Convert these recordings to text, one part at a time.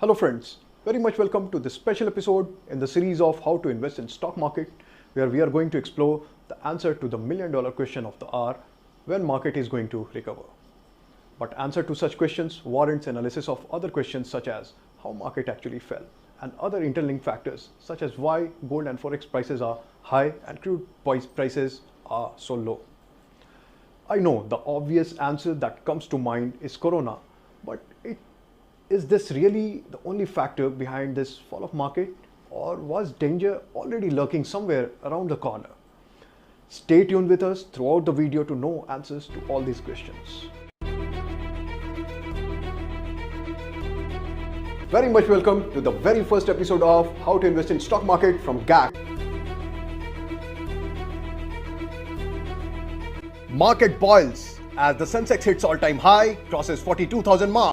Hello friends, very much welcome to this special episode in the series of how to invest in stock market, where we are going to explore the answer to the million-dollar question of the hour, when market is going to recover. But answer to such questions warrants analysis of other questions such as how market actually fell and other interlinked factors such as why gold and forex prices are high and crude prices are so low. I know the obvious answer that comes to mind is corona, but is this really the only factor behind this fall of market, or was danger already lurking somewhere around the corner? Stay tuned with us throughout the video to know answers to all these questions. Very much welcome to the very first episode of How to Invest in Stock Market from GAC. Market boils as the Sensex hits all-time high, crosses 42,000 mark.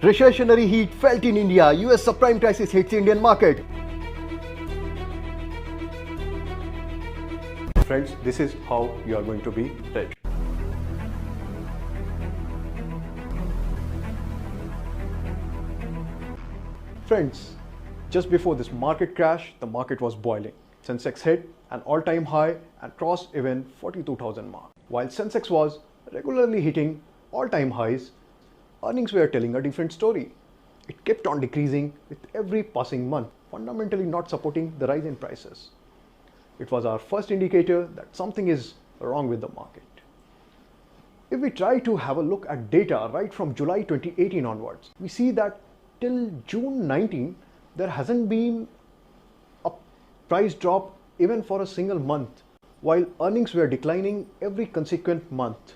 Recessionary heat felt in India. US subprime crisis hits Indian market. Friends, this is how you are going to be rich. Friends, just before this market crash, the market was boiling. Sensex hit an all-time high and crossed even 42,000 mark. While Sensex was regularly hitting all-time highs, earnings were telling a different story. It kept on decreasing with every passing month, fundamentally not supporting the rise in prices. It was our first indicator that something is wrong with the market. If we try to have a look at data right from July 2018 onwards, we see that till June 19, there hasn't been a price drop even for a single month, while earnings were declining every consequent month.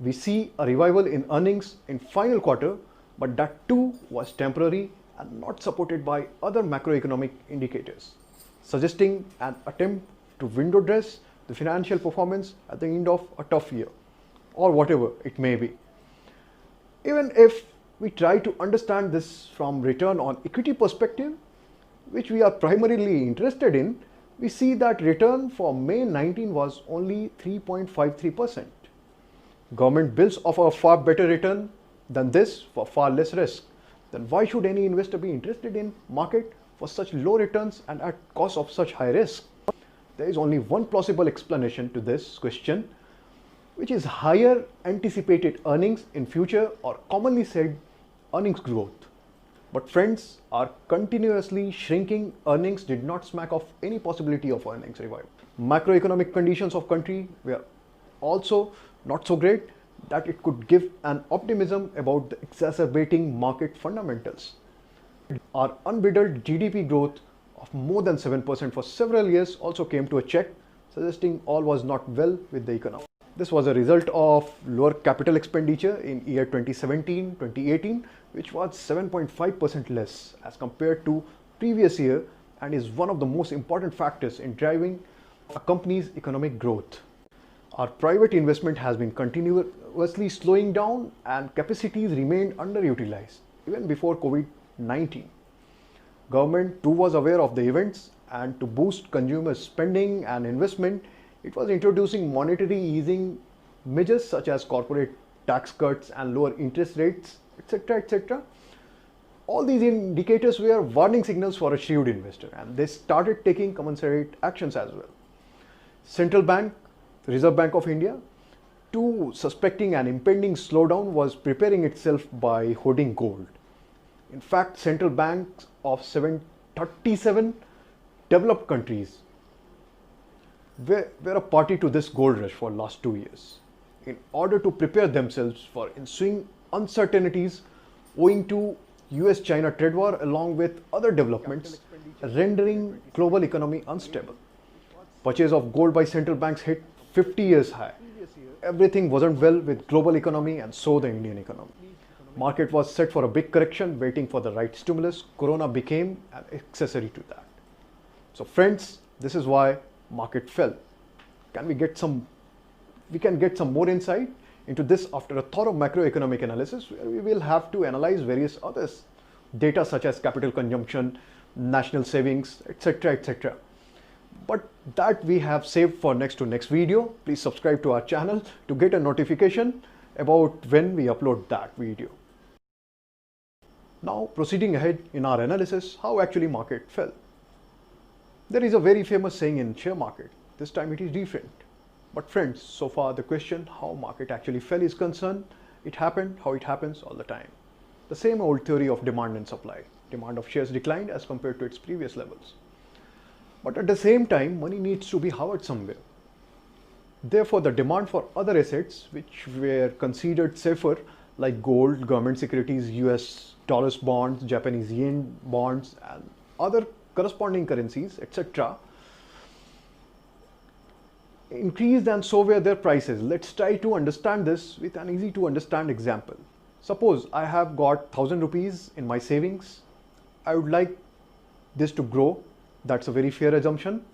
We see a revival in earnings in final quarter, but that too was temporary and not supported by other macroeconomic indicators, suggesting an attempt to window dress the financial performance at the end of a tough year, or whatever it may be. Even if we try to understand this from return on equity perspective, which we are primarily interested in, we see that return for May 19 was only 3.53%. Government bills offer a far better return than this for far less risk. Then why should any investor be interested in market for such low returns and at cost of such high risk? There is only one plausible explanation to this question, which is higher anticipated earnings in future, or commonly said, earnings growth. But friends, our continuously shrinking earnings did not smack off any possibility of earnings revival. Macroeconomic conditions of country were also not so great that it could give an optimism about the exacerbating market fundamentals. Our unbridled GDP growth of more than 7% for several years also came to a check, suggesting all was not well with the economy. This was a result of lower capital expenditure in year 2017-2018, which was 7.5% less as compared to previous year, and is one of the most important factors in driving a company's economic growth. Our private investment has been continuously slowing down and capacities remained underutilized even before COVID-19. Government too was aware of the events, and to boost consumer spending and investment, it was introducing monetary easing measures such as corporate tax cuts and lower interest rates, etc., etc. All these indicators were warning signals for a shrewd investor, and they started taking commensurate actions as well. Central Bank, the Reserve Bank of India, too suspecting an impending slowdown, was preparing itself by hoarding gold. In fact, central banks of 37 developed countries were a party to this gold rush for last 2 years in order to prepare themselves for ensuing uncertainties owing to US-China trade war along with other developments rendering global economy unstable. Purchase of gold by central banks hit 50 years high. Everything wasn't well with global economy, and so the Indian economy. Market was set for a big correction, waiting for the right stimulus. Corona became an accessory to that. So friends, this is why market fell. We can get some more insight into this after a thorough macroeconomic analysis, where we will have to analyze various others data such as capital consumption, national savings, etc., etc. But that we have saved for next video. Please subscribe to our channel to get a notification about when we upload that video. Now proceeding ahead in our analysis, how actually market fell. There is a very famous saying in share market, this time it is different. But friends, so far the question how market actually fell is concerned, it happened how it happens all the time. The same old theory of demand and supply. Demand of shares declined as compared to its previous levels. But at the same time, money needs to be housed somewhere. Therefore, the demand for other assets which were considered safer like gold, government securities, US dollars bonds, Japanese yen bonds and other corresponding currencies, etc. increased, and so were their prices. Let's try to understand this with an easy to understand example. Suppose I have got 1000 rupees in my savings. I would like this to grow. That's a very fair assumption.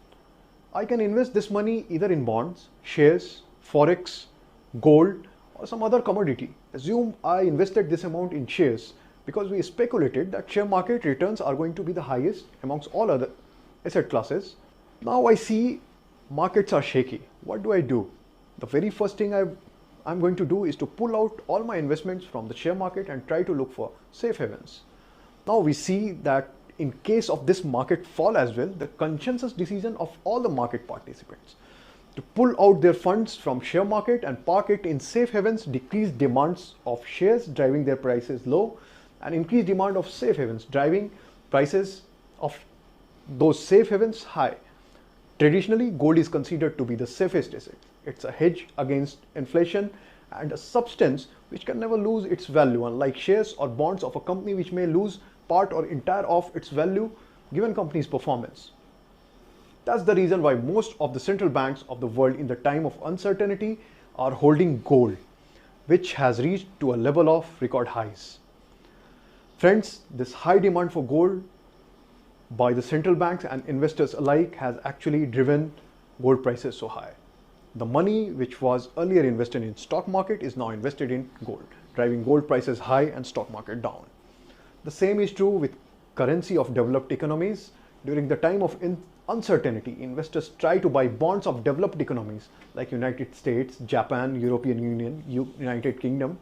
I can invest this money either in bonds, shares, forex, gold or some other commodity. Assume I invested this amount in shares because we speculated that share market returns are going to be the highest amongst all other asset classes. Now I see markets are shaky. What do? The very first thing I'm going to do is to pull out all my investments from the share market and try to look for safe havens. Now we see that in case of this market fall as well, the consensus decision of all the market participants to pull out their funds from share market and park it in safe havens decreased demands of shares, driving their prices low, and increased demand of safe havens, driving prices of those safe havens high. Traditionally, gold is considered to be the safest asset. It's a hedge against inflation and a substance which can never lose its value, unlike shares or bonds of a company which may lose part or entire of its value given company's performance. That's the reason why most of the central banks of the world in the time of uncertainty are holding gold, which has reached to a level of record highs. Friends, this high demand for gold by the central banks and investors alike has actually driven gold prices so high. The money which was earlier invested in stock market is now invested in gold, driving gold prices high and stock market down. The same is true with currency of developed economies. During the time of uncertainty, investors try to buy bonds of developed economies like United States, Japan, European Union, United Kingdom.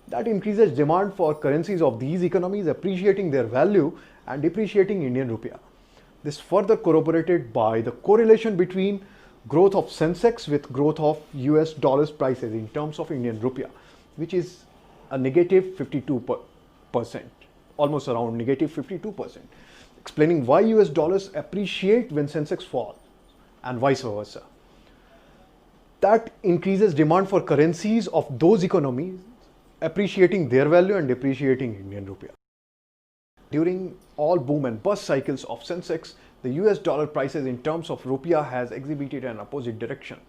That increases demand for currencies of these economies, appreciating their value and depreciating Indian rupee. This further corroborated by the correlation between growth of Sensex with growth of US dollars prices in terms of Indian rupee, which is a negative 52%, almost around negative 52%, explaining why US dollars appreciate when Sensex falls and vice versa. That increases demand for currencies of those economies, appreciating their value and depreciating Indian rupee. During all boom and bust cycles of Sensex, the US dollar prices in terms of rupiah has exhibited an opposite direction.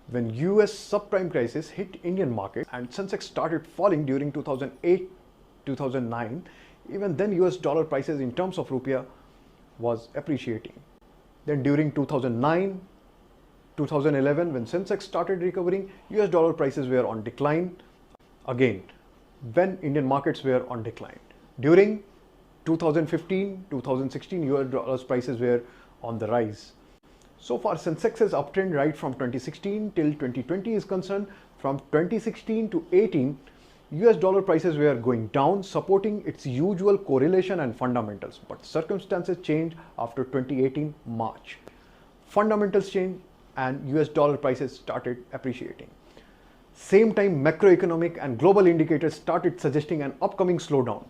When US subprime crisis hit Indian market and Sensex started falling during 2008-2009, even then US dollar prices in terms of rupiah was appreciating. Then during 2009, 2011, when Sensex started recovering, US dollar prices were on decline again when Indian markets were on decline. During 2015-2016, US dollars prices were on the rise. So far, Sensex's uptrend right from 2016 till 2020 is concerned. From 2016 to 18, US dollar prices were going down, supporting its usual correlation and fundamentals. But circumstances changed after 2018 March. Fundamentals changed and US dollar prices started appreciating. Same time, macroeconomic and global indicators started suggesting an upcoming slowdown.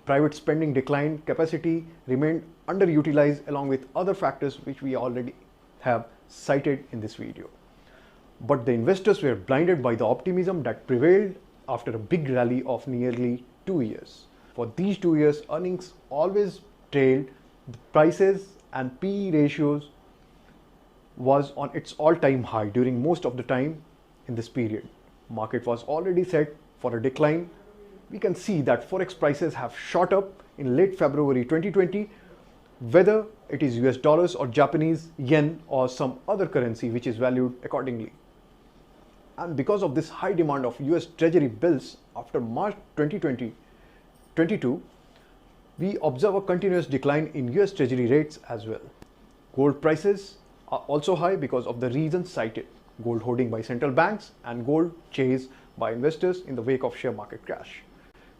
Private spending declined, capacity remained underutilized, along with other factors which we already have cited in this video. But the investors were blinded by the optimism that prevailed after a big rally of nearly 2 years. For these 2 years, earnings always trailed the prices and PE ratios was on its all-time high during most of the time in this period. Market was already set for a decline. We can see that forex prices have shot up in late February 2020, whether it is US dollars or Japanese yen or some other currency which is valued accordingly. And because of this high demand of US Treasury bills after March 2022, we observe a continuous decline in US Treasury rates as well. Gold prices are also high because of the reasons cited: gold hoarding by central banks and gold chase by investors in the wake of share market crash.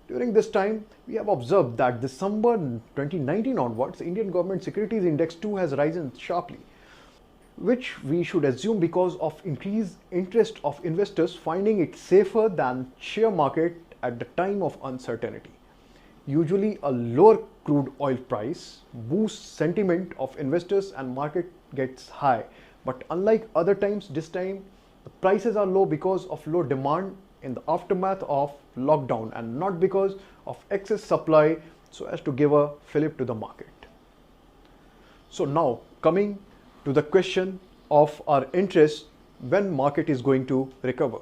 During this time, we have observed that December 2019 onwards, the Indian government securities index too has risen sharply, which we should assume because of increased interest of investors finding it safer than share market at the time of uncertainty. Usually a lower crude oil price boosts sentiment of investors and market gets high. But unlike other times, this time the prices are low because of low demand in the aftermath of lockdown and not because of excess supply so as to give a fillip to the market. So now coming to the question of our interest, when market is going to recover.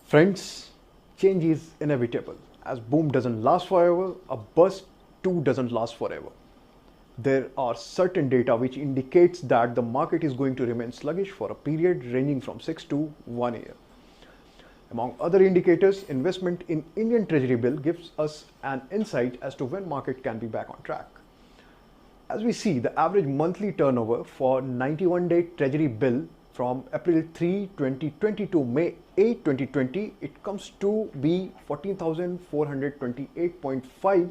Friends, change is inevitable. As boom doesn't last forever, a bust too doesn't last forever. There are certain data which indicates that the market is going to remain sluggish for a period ranging from 6 to 1 year. Among other indicators, investment in Indian Treasury bill gives us an insight as to when market can be back on track. As we see, the average monthly turnover for 91-day Treasury bill from April 3, 2020 to May 8, 2020, it comes to be 14,428.5,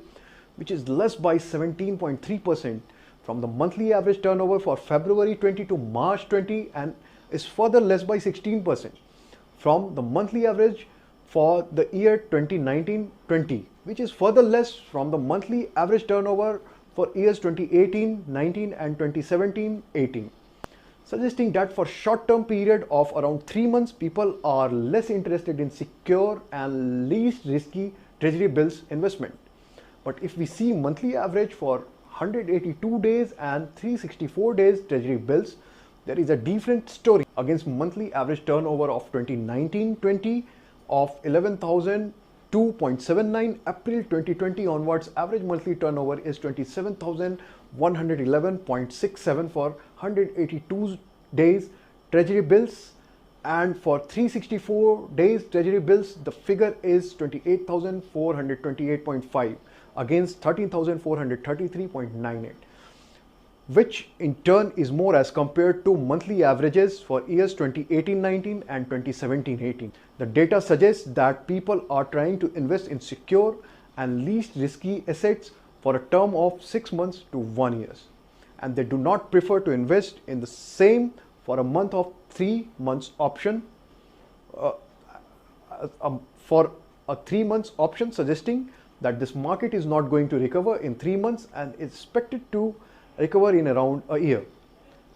which is less by 17.3% from the monthly average turnover for February 20 to March 20 and is further less by 16% from the monthly average for the year 2019-20, which is further less from the monthly average turnover for years 2018-19 and 2017-18, suggesting that for short-term period of around 3 months, people are less interested in secure and least risky Treasury bills investment. But if we see monthly average for 182 days and 364 days Treasury bills, there is a different story against monthly average turnover of 2019-20 of 11,002.79. April 2020 onwards, average monthly turnover is 27,111.67 for 182 days Treasury bills, and for 364 days Treasury bills, the figure is 28,428.5 against 13,433.98. which in turn is more as compared to monthly averages for years 2018-19 and 2017-18. The data suggests that people are trying to invest in secure and least risky assets for a term of 6 months to 1 year, and they do not prefer to invest in the same for a month of 3 months option for a 3 months option, suggesting that this market is not going to recover in 3 months and is expected to recover in around a year.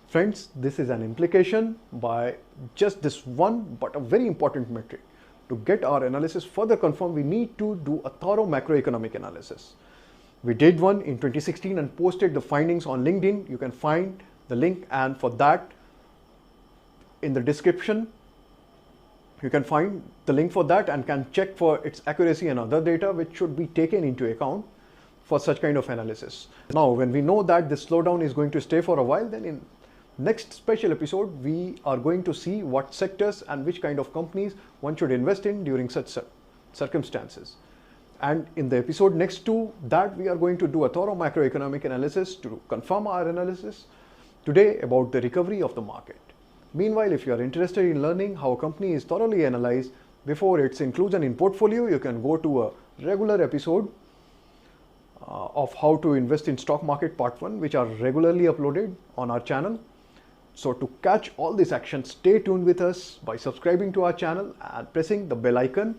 Friends, this is an implication by just this one but a very important metric. To get our analysis further confirmed, we need to do a thorough macroeconomic analysis. We did one in 2016 and posted the findings on LinkedIn. You can find the link, and for that in the description you can find the link for that and can check for its accuracy and other data which should be taken into account for such kind of analysis. Now, when we know that this slowdown is going to stay for a while, then in next special episode, we are going to see what sectors and which kind of companies one should invest in during such circumstances. And in the episode next to that, we are going to do a thorough macroeconomic analysis to confirm our analysis today about the recovery of the market. Meanwhile, if you are interested in learning how a company is thoroughly analyzed before its inclusion in portfolio, you can go to a regular episode of how to invest in stock market part 1, which are regularly uploaded on our channel. So to catch all these actions, stay tuned with us by subscribing to our channel and pressing the bell icon.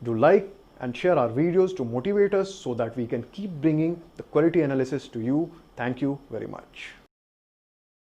Do like and share our videos to motivate us so that we can keep bringing the quality analysis to you. Thank you very much.